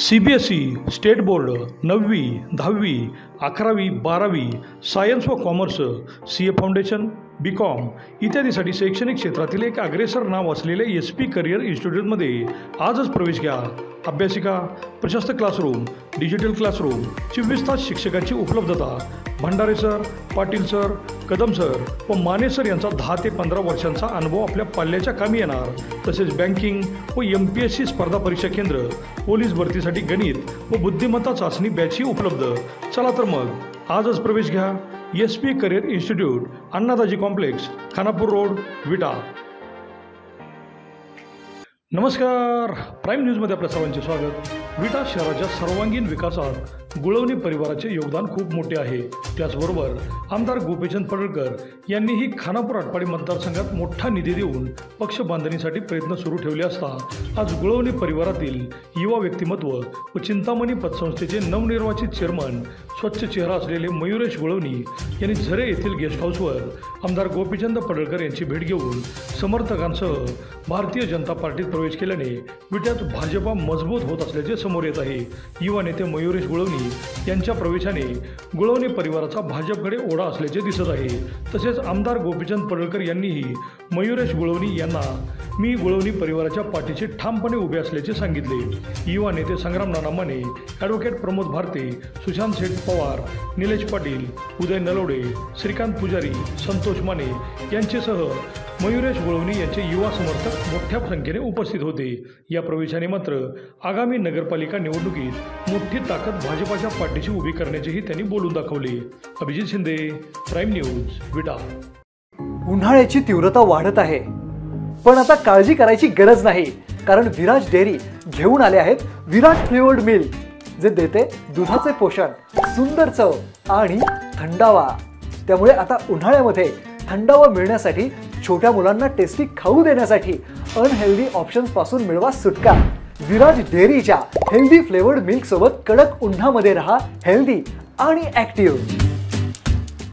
CBSE state board 9वी 10वी 11वी 12वी science व कॉमर्स CA फाउंडेशन BCom इत्यादीसाठी शैक्षणिक क्षेत्रातील एक अग्रेसर नाव असलेले SP करिअर इन्स्टिट्यूटमध्ये आजच प्रवेश घ्या। अभ्यासिका, प्रशस्त क्लासरूम, डिजिटल क्लासरूम, 24 तास शिक्षकांची उपलब्धता। Bhandare sir, Patil sir, Kadam sir व माने सर यांचा 10 ते 15 वर्षांचा अनुभव आपल्या पाल्याच्या कामी येणार। तसेच बँकिंग व MPSC स्पर्धा परीक्षा केंद्र, पोलीस भरतीसाठी गणित व बुद्धिमत्ता चाचणी बॅचही उपलब्ध। चला तर मग आजच प्रवेश घ्या। SP career institute, Annadaji complex, Khanapur road, विटा। नमस्कार, प्राईम न्यूजमध्ये आपल्या सर्वांचे स्वागत। विटा शहराच्या सर्वांगीण विकासात गुळवणी परिवाराचे योगदान खूप मोठे आहे। त्याचबरोबर आमदार गोपीचंद पडळकर यांनीही खानापूर आटपाडी मतदारसंघात मोठा निधी देऊन पक्ष बांधणीसाठी प्रयत्न सुरू ठेवले असता आज गुळवणी परिवारातील युवा व्यक्तिमत्व व चिंतामणी पतसंस्थेचे नवनिर्वाचित चेअरमन, स्वच्छ चेहरा असलेले मयुरेश गुळवणी यांनी झरे येथील गेस्ट हाऊसवर आमदार गोपीचंद पडळकर यांची भेट घेऊन समर्थकांसह भारतीय जनता पार्टीत प्रवेश केल्याने विट्यात भाजपा मजबूत होत असल्याचे समोर येत आहे। युवा नेते मयुरेश गुळवणी यांच्या प्रवेशाने गुळवणी परिवाराचा भाजपकडे ओढा असल्याचे दिसत आहे। तसेच आमदार गोपीचंद पडळकर यांनीही मयुरेश गुळवणी यांना मी गुळवणी परिवाराच्या पाठीशी ठामपणे उभे असल्याचे सांगितले। युवा नेते संग्राम नाना माने, ॲडव्होकेट प्रमोद भारते, सुशांत शेठ पवार, निलेश पाटील, उदय नलवडे, श्रीकांत पुजारी, संतोष माने यांच्यासह मयुरेश गुळवणी यांचे युवा समर्थक मोठ्या संख्येने उपस्थित होते। या प्रवेशाने मात्र आगामी नगरपालिका निवडणुकीत मोठी ताकद भाजपाच्या पाठीशी उभी करण्याचेही त्यांनी बोलून दाखवले। अभिजित शिंदे, प्राईम न्यूज, विटा। उन्हाळ्याची तीव्रता वाढत आहे, पण आता काळजी करायची गरज नाही, कारण विराज डेअरी घेऊन आले आहेत विराट फ्लेवर्ड मिल्क, जे देते दुधाचे पोषण, सुंदर चव आणि थंडावा। त्यामुळे आता उन्हाळ्यामध्ये थंडावा मिळण्यासाठी, छोट्या मुलांना टेस्टी खाऊ देण्यासाठी अनहेल्दी ऑप्शन्स पासून मिळवा सुटका। विराज डेअरीच्या हेल्दी फ्लेवर्ड मिल्क सोबत कडक उन्हामध्ये रहा हेल्दी आणि ॲक्टिव्ह।